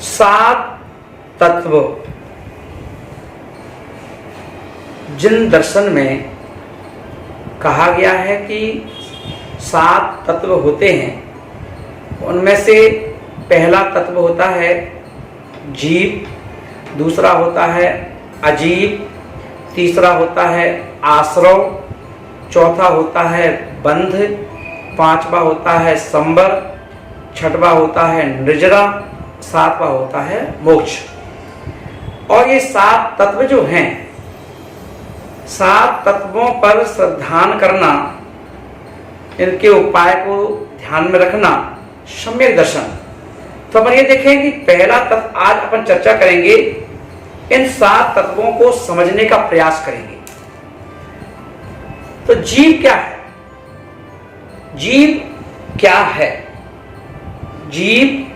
सात तत्व जिन दर्शन में कहा गया है कि सात तत्व होते हैं, उनमें से पहला तत्व होता है जीव, दूसरा होता है अजीब, तीसरा होता है आश्रव, चौथा होता है बंध, पांचवा होता है संबर, छठवा होता है निर्जरा, सातवां होता है मोक्ष। और ये सात तत्व जो हैं, सात तत्वों पर श्रद्धान करना, इनके उपाय को ध्यान में रखना सम्यक दर्शन। तो अपन ये देखें कि पहला तत्व आज अपन चर्चा करेंगे, इन सात तत्वों को समझने का प्रयास करेंगे। तो जीव क्या है? जीव क्या है? जीव,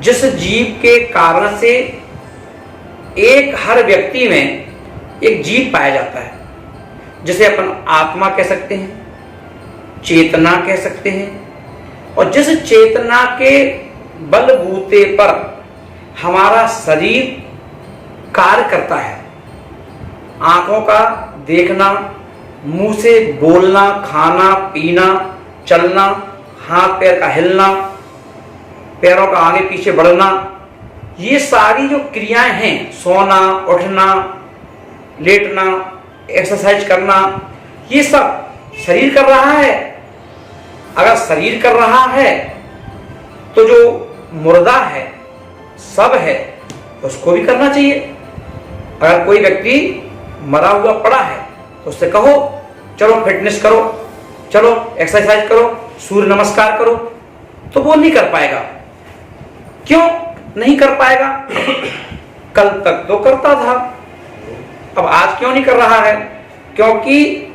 जिस जीव के कारण से एक हर व्यक्ति में एक जीव पाया जाता है, जिसे अपन आत्मा कह सकते हैं, चेतना कह सकते हैं। और जिस चेतना के बलबूते पर हमारा शरीर कार्य करता है, आंखों का देखना, मुंह से बोलना, खाना पीना, चलना, हाथ पैर का हिलना, पैरों का आगे पीछे बढ़ना, ये सारी जो क्रियाएं हैं, सोना, उठना, लेटना, एक्सरसाइज करना, ये सब शरीर कर रहा है। अगर शरीर कर रहा है तो जो मुर्दा है, सब है, उसको भी करना चाहिए। अगर कोई व्यक्ति मरा हुआ पड़ा है तो उससे कहो चलो फिटनेस करो, चलो एक्सरसाइज करो, सूर्य नमस्कार करो, तो वो नहीं कर पाएगा। क्यों नहीं कर पाएगा? कल तक तो करता था, अब आज क्यों नहीं कर रहा है? क्योंकि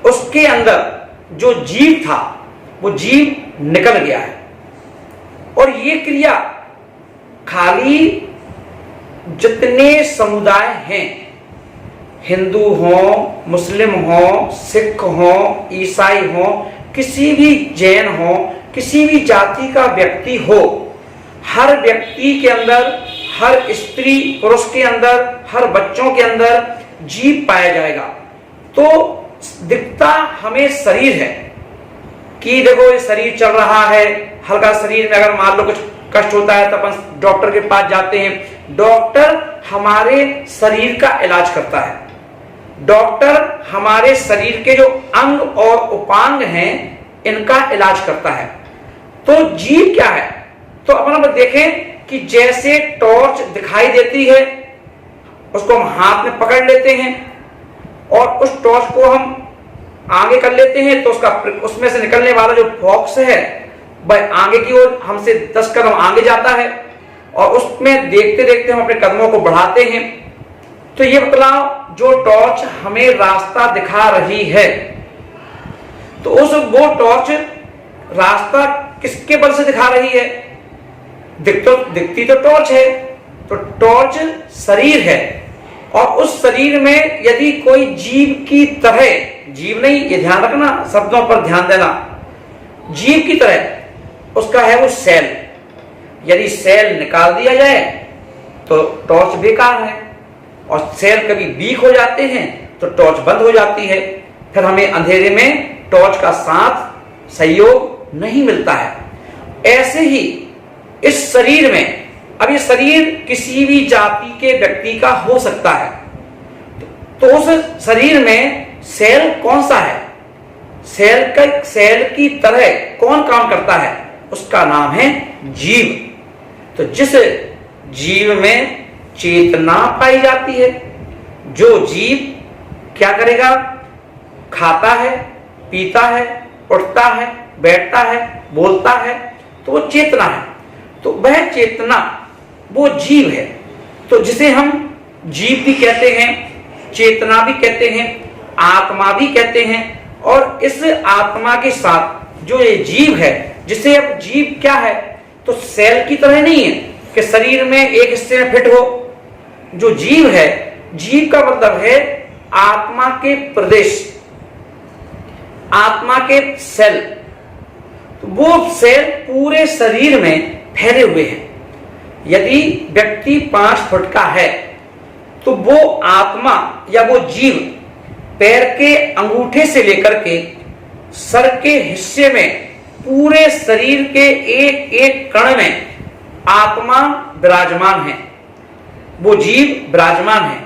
उसके अंदर जो जीव था, वो जीव निकल गया है। और ये क्रिया खाली जितने समुदाय हैं, हिंदू हो, मुस्लिम हो, सिख हो, ईसाई हो, किसी भी जैन हो, किसी भी जाति का व्यक्ति हो, हर व्यक्ति के अंदर, हर स्त्री पुरुष के अंदर, हर बच्चों के अंदर जीव पाया जाएगा। तो दिखता हमें शरीर है कि देखो ये शरीर चल रहा है, हल्का शरीर में अगर मान लो कुछ कष्ट होता है तो अपन डॉक्टर के पास जाते हैं। डॉक्टर हमारे शरीर का इलाज करता है। डॉक्टर हमारे शरीर के जो अंग और उपांग हैं, इनका इलाज करता है। तो जीव क्या है? तो अपन देखें कि जैसे टॉर्च दिखाई देती है, उसको हम हाथ में पकड़ लेते हैं और उस टॉर्च को हम आगे कर लेते हैं, तो उसमें से निकलने वाला जो फॉक्स है वह आगे की ओर हमसे 10 कदम आगे जाता है और उसमें देखते देखते हम अपने कदमों को बढ़ाते हैं। तो ये बतलाओ, जो टॉर्च हमें रास्ता दिखा रही है, तो वो टॉर्च रास्ता किसके बल से दिखा रही है? दिखती तो टॉर्च है। तो टॉर्च शरीर है और उस शरीर में यदि कोई जीव की तरह, जीव नहीं, ये ध्यान रखना, शब्दों पर ध्यान देना, जीव की तरह उसका है वो सेल। यदि सेल निकाल दिया जाए तो टॉर्च बेकार है, और सेल कभी वीक हो जाते हैं तो टॉर्च बंद हो जाती है। फिर हमें अंधेरे में टॉर्च का साथ सहयोग नहीं मिलता है। ऐसे ही इस शरीर में, अब ये शरीर किसी भी जाति के व्यक्ति का हो सकता है, तो उस शरीर में सेल कौन सा है? सेल की तरह कौन काम करता है? उसका नाम है जीव। तो जिस जीव में चेतना पाई जाती है, जो जीव क्या करेगा? खाता है, पीता है, उठता है, बैठता है, बोलता है, तो वो चेतना है। तो वह चेतना वो जीव है। तो जिसे हम जीव भी कहते हैं, चेतना भी कहते हैं, आत्मा भी कहते हैं। और इस आत्मा के साथ जो ये जीव है, जिसे अब जीव क्या है? तो सेल की तरह नहीं है कि शरीर में एक हिस्से में फिट हो। जो जीव है, जीव का मतलब है आत्मा के प्रदेश, आत्मा के सेल। तो वो सेल पूरे शरीर में फैले हुए हैं। यदि व्यक्ति 5 फुट का है तो वो आत्मा या वो जीव पैर के अंगूठे से लेकर के सर के हिस्से में पूरे शरीर के एक एक कण में आत्मा विराजमान है, वो जीव विराजमान है,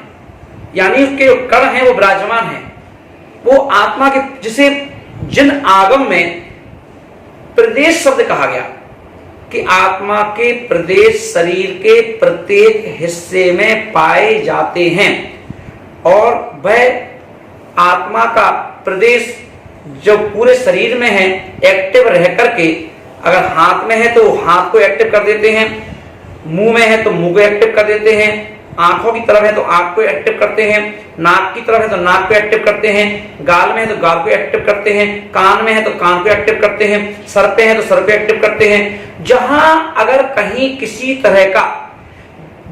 यानी उसके जो कण हैं वो विराजमान है। वो आत्मा के, जिसे जिन आगम में प्रदेश शब्द कहा गया कि आत्मा के प्रदेश शरीर के प्रत्येक हिस्से में पाए जाते हैं, और वह आत्मा का प्रदेश जो पूरे शरीर में है एक्टिव रह करके, अगर हाथ में है तो हाथ को एक्टिव कर देते हैं, मुंह में है तो मुंह को एक्टिव कर देते हैं, आंखों की तरफ है तो आंख को एक्टिव करते हैं, नाक की तरफ है तो नाक को एक्टिव करते हैं, गाल में है तो गाल को एक्टिव करते हैं, कान में है तो कान को एक्टिव करते हैं, सर पे है तो सर पे एक्टिव करते हैं। जहां अगर कहीं किसी तरह का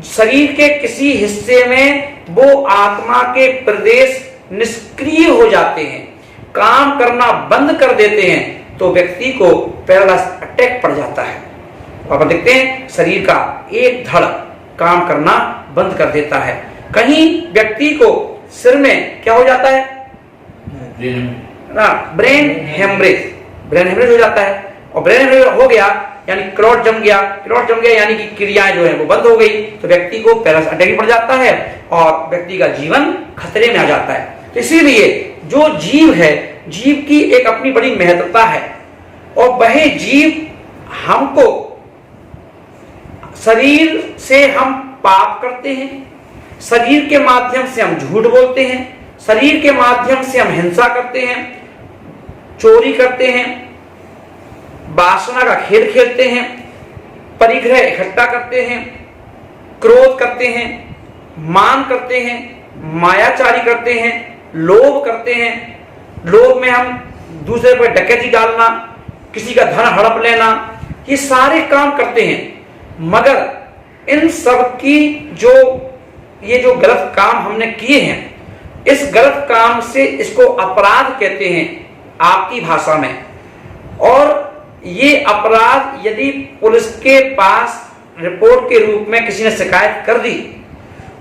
शरीर के किसी हिस्से में वो आत्मा के प्रदेश निष्क्रिय हो जाते हैं, काम करना बंद कर देते हैं, तो व्यक्ति को पैरालाइसिस अटैक पड़ जाता है। आप देखते हैं शरीर का एक धड़ काम करना बंद कर देता है। कहीं व्यक्ति को सिर में क्या हो जाता है ना, ब्रेन हेमरेज हो जाता है, और ब्रेन हेमरेज हो गया यानी क्लॉट जम गया यानी कि क्रियाएं जो है वो बंद हो गई, तो व्यक्ति को पैरालाइसिस अटैक पड़ जाता है और व्यक्ति का जीवन खतरे में आ जाता है। तो इसीलिए जो जीव है, जीव की एक अपनी बड़ी महत्वता है, और वह जीव हमको, शरीर से हम पाप करते हैं, शरीर के माध्यम से हम झूठ बोलते हैं, शरीर के माध्यम से हम हिंसा करते हैं, चोरी करते हैं, वासना का खेल खेलते हैं, परिग्रह इकट्ठा करते हैं, क्रोध करते हैं, मान करते हैं, मायाचारी करते हैं, लोभ करते हैं। लोभ में हम दूसरे पर डकैती डालना, किसी का धन हड़प लेना, ये सारे काम करते हैं। मगर इन सब की ये जो गलत काम हमने किए हैं, इस गलत काम से इसको अपराध कहते हैं आपकी भाषा में। और ये अपराध यदि पुलिस के पास रिपोर्ट के रूप में किसी ने शिकायत कर दी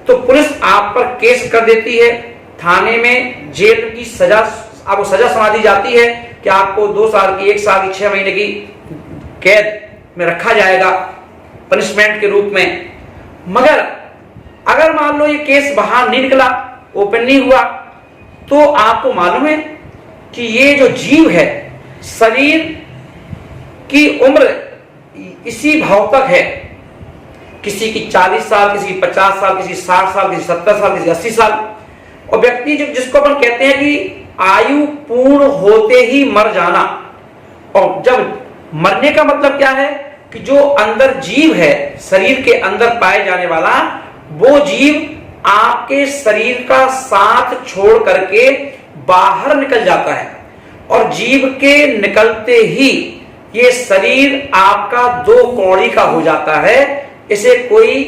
तो पुलिस आप पर केस कर देती है, थाने में जेल की सजा, आपको सजा सुना दी जाती है कि आपको 2 साल की, 1 साल की, 6 महीने की कैद में रखा जाएगा पनिशमेंट के रूप में। मगर अगर मान लो ये केस बाहर नहीं निकला, ओपन नहीं हुआ, तो आपको मालूम है कि ये जो जीव है, शरीर की उम्र इसी भाव तक है, किसी की 40 साल, किसी की 50 साल, किसी 60 साल, किसी 70 साल, किसी 80 साल। और व्यक्ति जिसको अपन कहते हैं कि आयु पूर्ण होते ही मर जाना, और जब मरने का मतलब क्या है कि जो अंदर जीव है, शरीर के अंदर पाए जाने वाला, वो जीव आपके शरीर का साथ छोड़ करके बाहर निकल जाता है, और जीव के निकलते ही ये शरीर आपका 2 कौड़ी का हो जाता है। इसे कोई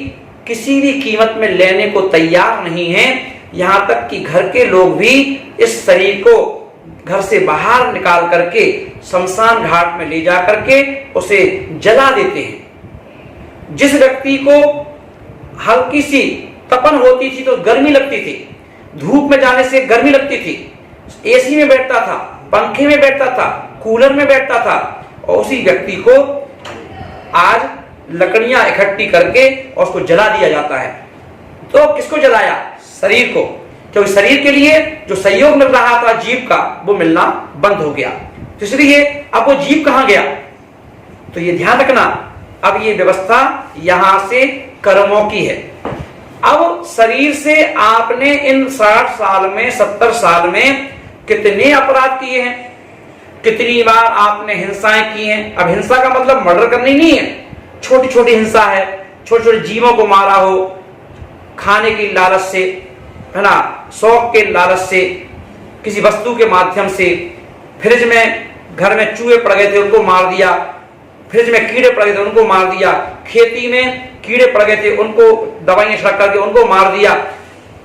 किसी भी कीमत में लेने को तैयार नहीं है। यहां तक कि घर के लोग भी इस शरीर को घर से बाहर निकाल करके शमशान घाट में ले जा करके उसे जला देते हैं। जिस व्यक्ति को हल्की सी तपन होती थी तो गर्मी लगती थी, धूप में जाने से गर्मी लगती थी, एसी में बैठता था, पंखे में बैठता था, कूलर में बैठता था, और उसी व्यक्ति को आज लकड़ियां इकट्ठी करके और उसको जला दिया जाता है। तो किसको जलाया? शरीर को, क्योंकि शरीर के लिए जो सहयोग मिल रहा था जीव का, वो मिलना बंद हो गया। तो इसलिए अब वो जीव कहां गया? तो ये ध्यान रखना, अब ये व्यवस्था यहां से कर्मों की है। अब शरीर से आपने इन 60 साल में, 70 साल में कितने अपराध किए हैं, कितनी बार आपने हिंसाएं की हैं। अब हिंसा का मतलब मर्डर करनी नहीं है, छोटी छोटी हिंसा है, छोटे छोटे जीवों को मारा हो, खाने की लालच से, है ना, शौक के लालच से, किसी वस्तु के माध्यम से। फ्रिज में घर में चूहे पड़ गए थे, उनको मार दिया, फ्रिज में कीड़े पड़ गए थे, उनको मार दिया, खेती में कीड़े पड़ गए थे, उनको दवाइयां छिड़क करके उनको मार दिया।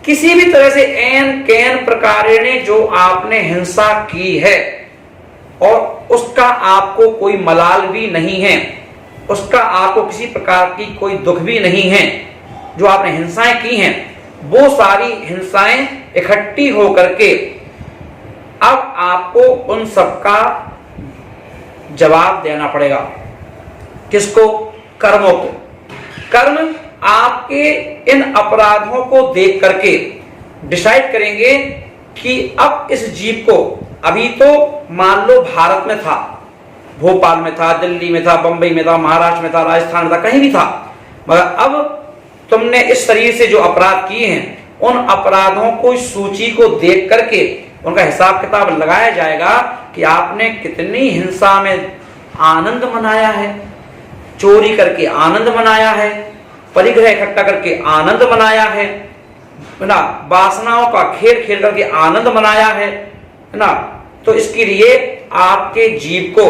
किसी भी तरह से एन कैन प्रकार ने जो आपने हिंसा की है और उसका आपको कोई मलाल भी नहीं है, उसका आपको किसी प्रकार की कोई दुख भी नहीं है। जो आपने हिंसाएं की हैं वो सारी हिंसाएं इकट्ठी होकर के अब आपको उन सबका जवाब देना पड़ेगा। किसको? कर्मों को। कर्म आपके इन अपराधों को देख करके डिसाइड करेंगे कि अब इस जीव को, अभी तो मान लो भारत में था, भोपाल में था, दिल्ली में था, बंबई में था, महाराष्ट्र में था, राजस्थान में था, कहीं भी था, मगर अब तुमने इस शरीर से जो अपराध किए हैं उन अपराधों को, सूची को देख करके उनका हिसाब किताब लगाया जाएगा कि आपने कितनी हिंसा में आनंद मनाया है, चोरी करके आनंद मनाया है, परिग्रह इकट्ठा करके आनंद मनाया है ना, वासनाओं का खेल खेल करके आनंद मनाया है ना। तो इसके लिए आपके जीव को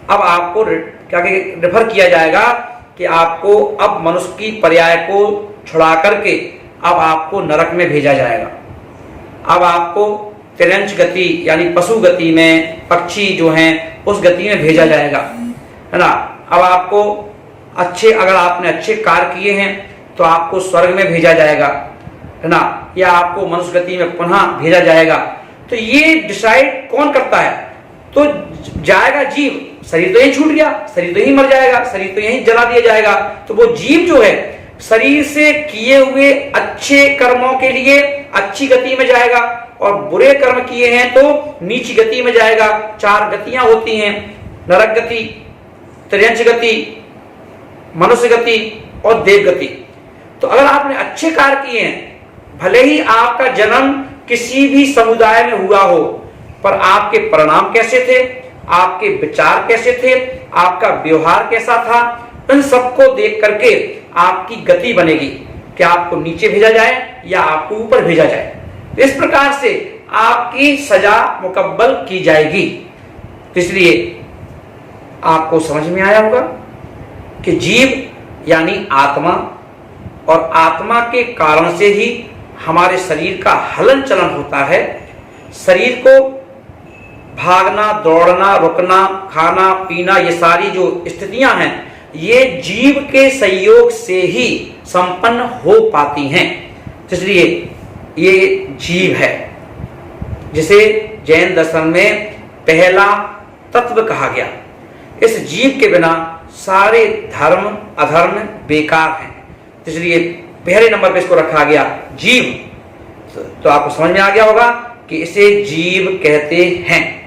अब आपको क्या रेफर किया जाएगा कि आपको अब मनुष्य की पर्याय को छुड़ा करके अब आपको नरक में भेजा जाएगा। अब आपको तिरंच गति यानी पशु गति में, पक्षी जो हैं उस गति में भेजा जाएगा, है ना। अब आपको अच्छे, अगर आपने अच्छे कार्य किए हैं तो आपको स्वर्ग में भेजा जाएगा, है ना, या आपको मनुष्य गति में पुनः भेजा जाएगा। तो ये डिसाइड कौन करता है? तो जाएगा जीव। शरीर तो यही छूट गया, शरीर तो यही मर जाएगा, शरीर तो यही जला दिया जाएगा। तो वो जीव जो है शरीर से किए हुए अच्छे कर्मों के लिए अच्छी गति में जाएगा और बुरे कर्म किए हैं तो नीची गति में जाएगा। 4 गतियां होती हैं, नरक गति, त्रियंच गति, मनुष्य गति और देव गति। तो अगर आपने अच्छे कार्य किए हैं, भले ही आपका जन्म किसी भी समुदाय में हुआ हो, पर आपके परिणाम कैसे थे, आपके विचार कैसे थे, आपका व्यवहार कैसा था, इन सबको देख करके आपकी गति बनेगी कि आपको नीचे भेजा जाए या आपको ऊपर भेजा जाए। इस प्रकार से आपकी सजा मुकब्बल की जाएगी। इसलिए आपको समझ में आया होगा कि जीव यानी आत्मा, और आत्मा के कारण से ही हमारे शरीर का हलन चलन होता है। शरीर को भागना, दौड़ना, रुकना, खाना पीना, ये सारी जो स्थितियां हैं ये जीव के सहयोग से ही संपन्न हो पाती हैं। इसलिए ये जीव है जिसे जैन दर्शन में पहला तत्व कहा गया। इस जीव के बिना सारे धर्म अधर्म बेकार हैं, इसलिए पहले नंबर पे इसको रखा गया जीव। तो आपको समझ में आ गया होगा कि इसे जीव कहते हैं।